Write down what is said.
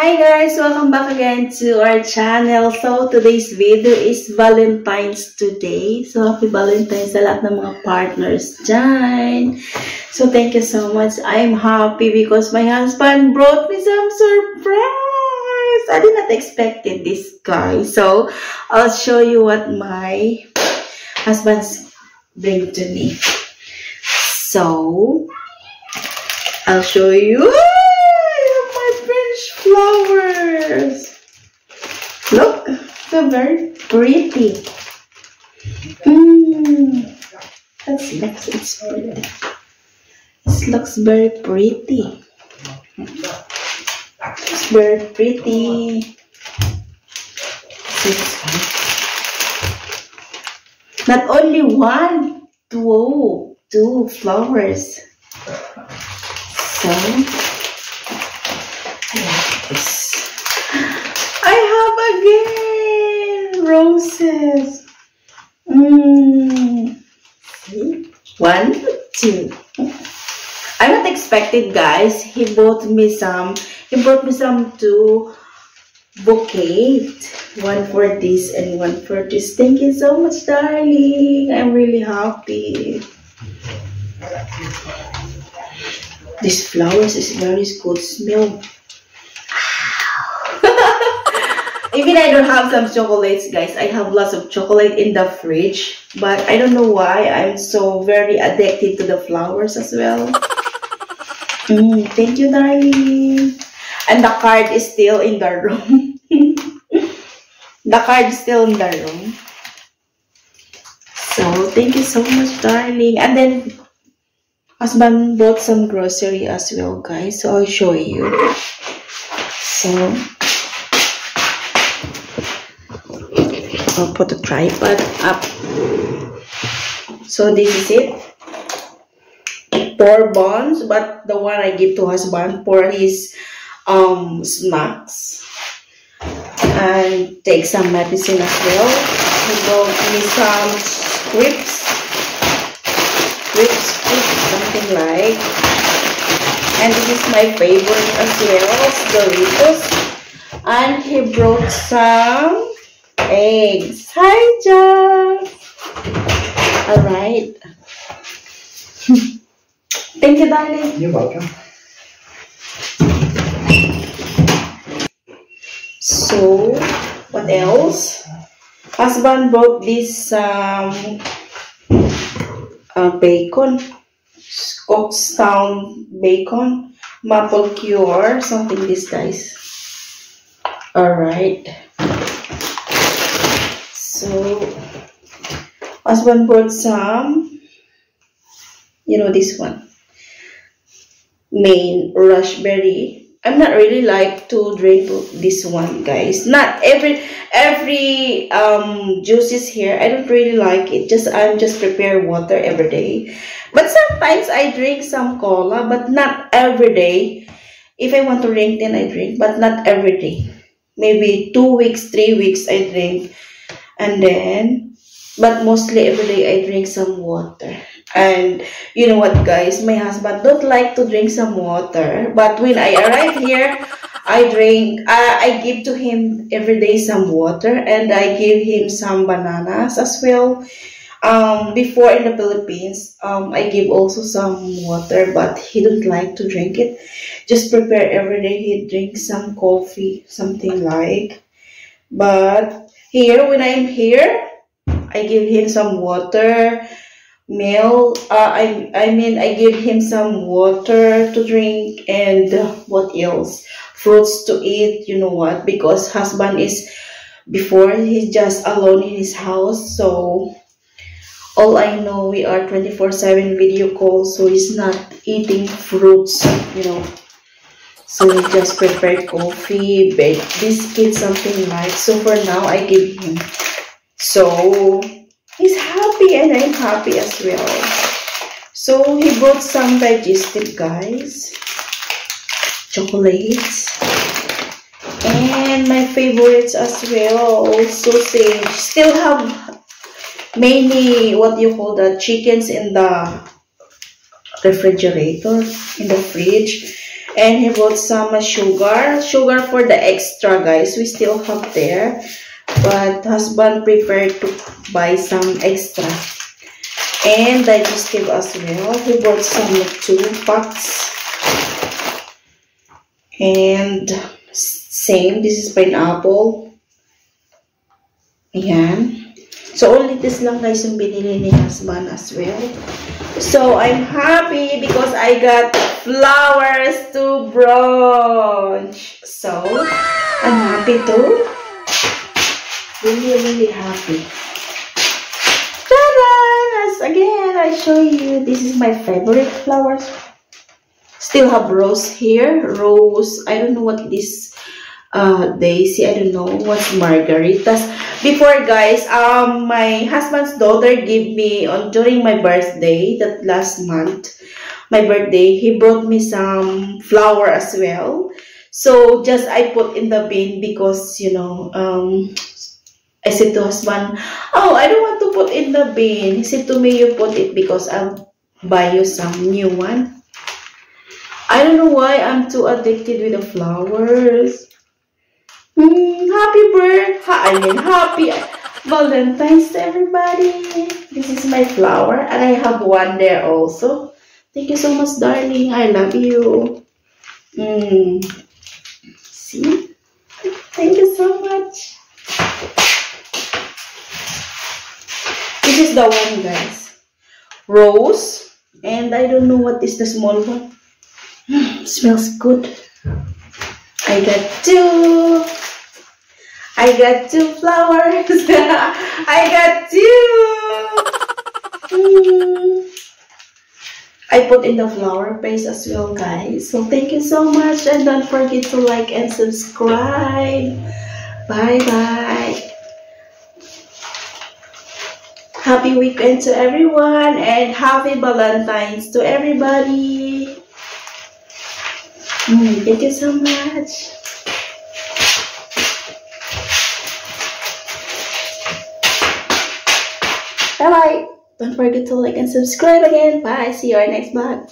Hi guys! Welcome back again to our channel. So today's video is Valentine's today. So happy Valentine's sa lahat ng mga partners dyan. So thank you so much. I'm happy because my husband brought me some surprise. I did not expect this, guys. So I'll show you what my husband's bring to me. So I'll show you. Flowers. Look, they're very pretty. This looks very pretty. It's very pretty. Not only one, two flowers. So I have again roses. See? 1, 2. I'm not expected, guys. He brought me some two bouquets. One for this and one for this. Thank you so much, darling. I'm really happy. This flowers is very good smell. Even I don't have some chocolates, guys. I have lots of chocolate in the fridge. But I don't know why. I'm so very addicted to the flowers as well. Thank you, darling. And the card is still in the room. The card is still in the room. So, thank you so much, darling. And then, husband bought some grocery as well, guys. So, I'll show you. So, I'll put the tripod up. So this is it. 4 buns, but the one I give to husband for his snacks. And take some medicine as well. He brought me some crisps, something like. And this is my favorite as well, Doritos. And he brought some eggs. Hi, Josh. All right. Thank you, darling. You're welcome. So, what else? Husband brought this bacon, Scottstown bacon, maple cure, something this, guys. All right. So, husband brought some, this one, main raspberry. I'm not really like to drink this one, guys. Not every juices here. I don't really like it. I'm just prepare water every day. But sometimes I drink some cola, but not every day. If I want to drink, then I drink, but not every day. Maybe 2 weeks, 3 weeks I drink. And then, but mostly every day I drink some water. And you know what, guys, my husband don't like to drink some water. But when I arrive here, I give to him every day some water. And I give him some bananas as well. Before in the Philippines, I give also some water, but he don't like to drink it. Just prepare every day, he drinks some coffee, something like. But here, when I'm here, I give him some water, milk. I give him some water to drink, and what else? Fruits to eat. You know what? Because husband is, before he's just alone in his house, so all I know, we are 24/7 video calls, so he's not eating fruits, So we just prepare coffee, baked biscuits, something like. So for now, I give him. So he's happy and I'm happy as well. So he brought some digestive, guys. Chocolates. And my favorites as well. Sausage. Still have many, what you call that, chickens in the refrigerator, in the fridge. And he bought some sugar. Sugar for the extra, guys. We still have there. But husband preferred to buy some extra. And digestive as well. He bought some 2 packs. And same, this is pineapple. Ayan. So, only this lang guys yung binili ni husband as well. So, I'm happy because I got flowers to brunch. So, I'm happy too. Really, really happy. Ta-da! As again, I show you. This is my favorite flowers. Still have rose here. Rose, I don't know what this daisy, I don't know what's margaritas. Before guys, my husband's daughter gave me during my birthday, that last month, my birthday, he brought me some flower as well. So just I put in the bin because, you know, I said to husband, oh, I don't want to put in the bin. He said to me, you put it because I'll buy you some new one. I don't know why I'm too addicted with the flowers. Happy Valentine's to everybody. This is my flower and I have one there also. Thank you so much, darling. I love you. See? Thank you so much. This is the one, guys. Rose. And I don't know what is the small one. Smells good. I got 2. I got 2 flowers. I got 2. I put in the flower base as well, guys. So thank you so much. And don't forget to like and subscribe. Bye-bye. Happy weekend to everyone. And happy Valentine's to everybody. Thank you so much. Bye-bye. Don't forget to like and subscribe again. Bye. See you in our next vlog.